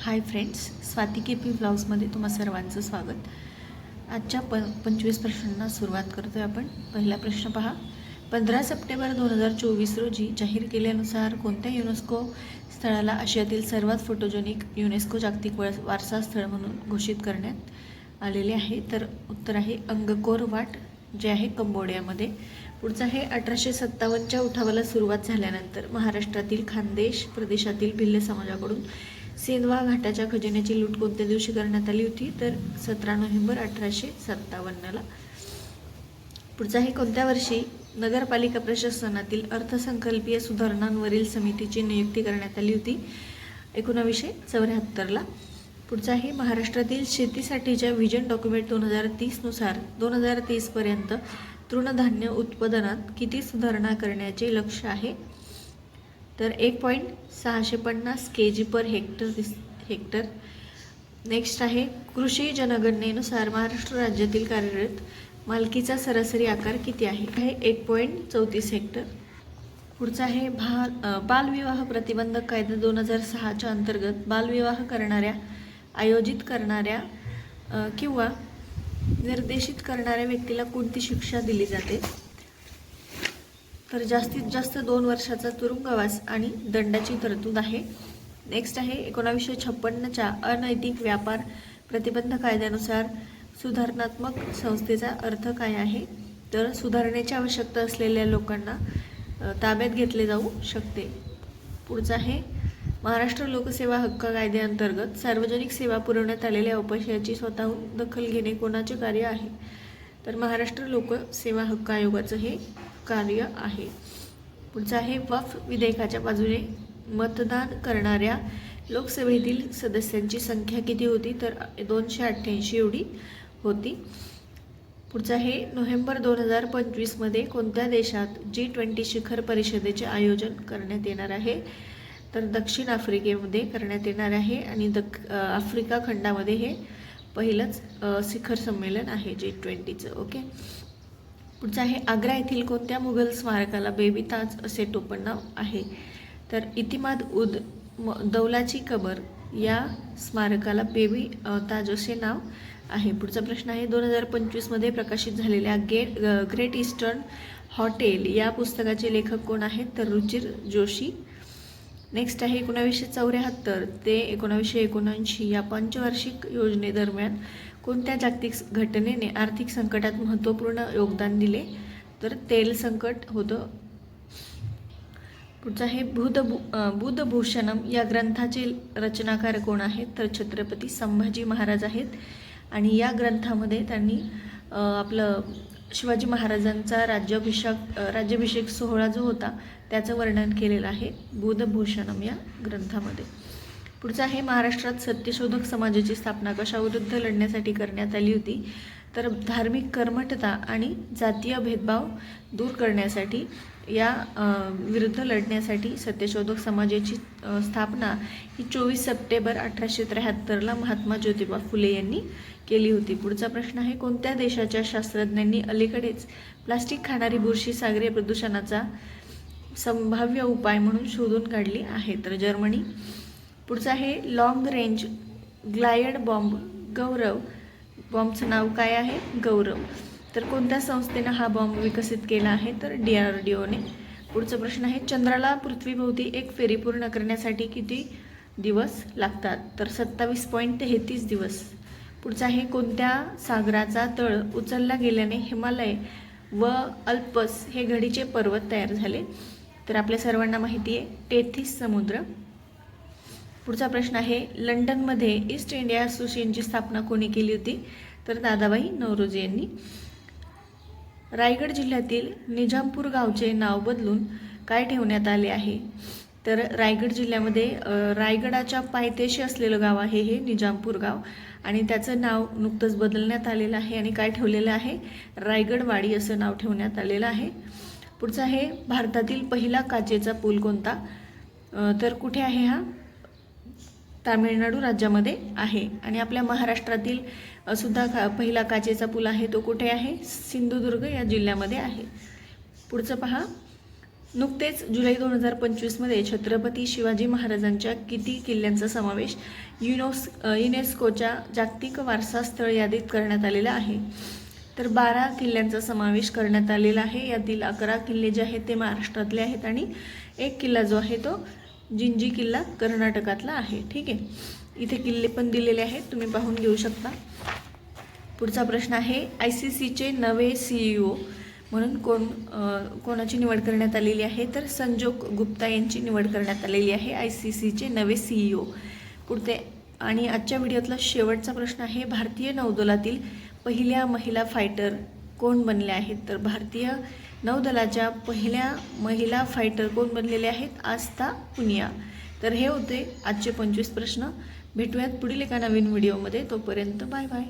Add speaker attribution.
Speaker 1: हाय friends, Swati KP. व्लॉग्समध्ये तुम्हा सर्वांचं स्वागत. आजच्या 25 प्रश्नांना सुरुवात करतो आहे आपण. पहिला प्रश्न पहा. 15 सप्टेंबर 2024 रोजी जाहीर केल्यानुसार कोणत्या युनेस्को स्थळाला आशियातील सर्वात फोटोजेनिक युनेस्को जागतिक वारसा स्थळ म्हणून घोषित करण्यात आलेले आहे? तर उत्तर आहे अंगकोर वाट, जे आहे कंबोडियामध्ये. पुढचं आहे 1857च्या उठावाला सुरुवात झाल्यानंतर महाराष्ट्रातील खानदेश प्रदेशातील भिल्ल समाजाकडून सेंधवा घाटाच्या खजिन्याची लूट कोणत्या दिवशी करण्यात आली होती? तर 17 नोव्हेंबर 1857ला. पुढचा आहे कोणत्या वर्षी नगरपालिका प्रशासनातील अर्थसंकल्पीय सुधारणांवरील समितीची नियुक्ती करण्यात आली होती? 1974ला. पुढचा आहे महाराष्ट्रातील शेतीसाठीच्या व्हिजन डॉक्युमेंट 2030 नुसार 2030पर्यंत तृणधान्य उत्पादनात किती सुधारणा करण्याचे लक्ष्य आहे? तर 1.650 kg पर हेक्टर. नेक्स्ट आहे कृषी जनगणनेनुसार महाराष्ट्र राज्यातील कार्यरत मालकीचा सरासरी आकार किती आहे? 1.34 हेक्टर. पुढचा आहे बालविवाह प्रतिबंधक कायदा 2006च्या अंतर्गत बालविवाह करणाऱ्या, आयोजित करणाऱ्या किंवा निर्देशित करणाऱ्या व्यक्तीला कोणती शिक्षा दिली जाते? तर जास्तीत जास्त 2 वर्षाचा तुरुंगवास आणि दंडाची तरतूद आहे. नेक्स्ट आहे 1956च्या अनैतिक व्यापार प्रतिबंध कायद्यानुसार सुधारणात्मक संस्थेचा अर्थ काय आहे? तर सुधारणेची आवश्यकता असलेल्या लोकांना ताब्यात घेतले जाऊ शकते. पुढचा आहे महाराष्ट्र लोकसेवा हक्क कायद्याअंतर्गत सार्वजनिक सेवा पुरवण्यात आलेल्या अपयशाची स्वतःहून दखल घेणे कोणाचे कार्य आहे? तर महाराष्ट्र लोकसेवा हक्क आयोगाचं हे कार्य आहे. पुढचं आहे वक्फ विधेयकाच्या बाजूने मतदान करणाऱ्या लोकसभेतील सदस्यांची संख्या किती होती? तर 288 एवढी होती. पुढचं आहे नोव्हेंबर 2025मध्ये कोणत्या देशात G20 शिखर परिषदेचे आयोजन करण्यात येणार आहे? तर दक्षिण आफ्रिकेमध्ये करण्यात येणार आहे आणि आफ्रिका खंडामध्ये हे पहिलंच शिखर संमेलन आहे G20चं. ओके. पुढचं आहे आग्रा येथील कोणत्या मुघल स्मारकाला बेबी ताज असे टोपणनाव आहे? तर इतिमाद उद दौलाची कबर या स्मारकाला बेबी ताज असे नाव आहे. पुढचा प्रश्न आहे 2025मध्ये प्रकाशित झालेल्या ग्रेट ईस्टर्न हॉटेल या पुस्तकाचे लेखक कोण आहेत? तर रुचिर जोशी. नेक्स्ट आहे 1974 ते 1979 या पंचवार्षिक योजनेदरम्यान कोणत्या जागतिक घटनेने आर्थिक संकटात महत्त्वपूर्ण योगदान दिले? तर तेल संकट होतं. पुढचं आहे बुधभूषणम या ग्रंथाचे रचनाकार कोण आहेत? तर छत्रपती संभाजी महाराज आहेत. आणि या ग्रंथामध्ये त्यांनी आपलं शिवाजी महाराजांचा राज्याभिषेक सोहळा जो होता त्याचं वर्णन केलेलं आहे बुधभूषणम या ग्रंथामध्ये. पुढचं आहे महाराष्ट्रात सत्यशोधक समाजाची स्थापना कशाविरुद्ध लढण्यासाठी करण्यात आली होती? तर धार्मिक कर्मठता आणि जातीय भेदभाव दूर करण्यासाठी या विरुद्ध लढण्यासाठी सत्यशोधक समाजाची स्थापना ही 24 सप्टेंबर 1873ला महात्मा ज्योतिबा फुले यांनी केली होती. पुढचा प्रश्न आहे कोणत्या देशाच्या शास्त्रज्ञांनी अलीकडेच प्लास्टिक खाणारी बुरशी सागरी प्रदूषणाचा संभाव्य उपाय म्हणून शोधून काढली आहे? तर जर्मनी. पुढचं आहे लॉंग रेंज ग्लायड बॉम्ब गौरव बॉम्बचं नाव काय आहे? गौरव. तर कोणत्या संस्थेनं हा बॉम्ब विकसित केला आहे? तर DRDOने. पुढचा प्रश्न आहे चंद्राला पृथ्वीभोवती एक फेरी पूर्ण करण्यासाठी किती दिवस लागतात? तर 27.33 दिवस. पुढचा आहे कोणत्या सागराचा तळ उचलला गेल्याने हिमालय व अल्प्स हे घडीचे पर्वत तयार झाले? तर आपल्या सर्वांना माहिती आहे टेथिस समुद्र. पुढचा प्रश्न आहे लंडनमध्ये ईस्ट इंडिया असोसिएशनची स्थापना कोणी केली होती? तर दादाबाई नौरोजी यांनी. रायगड जिल्ह्यातील निजामपूर गावचे नाव बदलून काय ठेवण्यात आले आहे? तर रायगड जिल्ह्यामध्ये रायगडाच्या पायथ्याशी असलेलं गाव आहे हे निजामपूर गाव आणि त्याचं नाव नुकतंच बदलण्यात आलेलं आहे आणि काय ठेवलेलं आहे? रायगडवाडी असं नाव ठेवण्यात आलेलं आहे. पुढचं आहे भारतातील पहिला काचेचा पूल कोणता? तर कुठे आहे हा? तामिळनाडू राज्यामध्ये आहे. आणि आपल्या महाराष्ट्रातील सुद्धा पहिला काचेचा पूल आहे तो कुठे आहे? सिंधुदुर्ग या जिल्ह्यामध्ये आहे. पुढचं पहा नुकतेच जुलै 2025मध्ये छत्रपती शिवाजी महाराजांच्या किती किल्ल्यांचा समावेश युनेस्कोच्या जागतिक वारसा स्थळ यादीत करण्यात आलेला आहे? तर 12 किल्ल्यांचा समावेश करण्यात आलेला आहे. यातील 11 किल्ले जे आहेत ते महाराष्ट्रातले आहेत आणि एक किल्ला जो आहे तो जिंजी किल्ला कर्नाटकातला आहे. ठीक आहे, इथे किल्ले पण दिलेले आहेत, तुम्ही पाहून घेऊ शकता. पुढचा प्रश्न आहे, ICCचे नवे CEO म्हणून कोणाची निवड करण्यात आलेली आहे? तर संजोग गुप्ता यांची निवड करण्यात आलेली आहे ICCचे नवे CEO. पुढचे आणि आजच्या व्हिडिओतला शेवटचा प्रश्न आहे, भारतीय नौदलातील पहिल्या महिला फायटर कोण बनल्या आहेत? तर भारतीय नौदलाच्या पहिल्या महिला फायटर कोण बनलेले आहेत? आस्था पुनिया. तर हे होते आजचे 25 प्रश्न. भेटूयात पुढील एका नवीन व्हिडिओमध्ये. तोपर्यंत बाय बाय.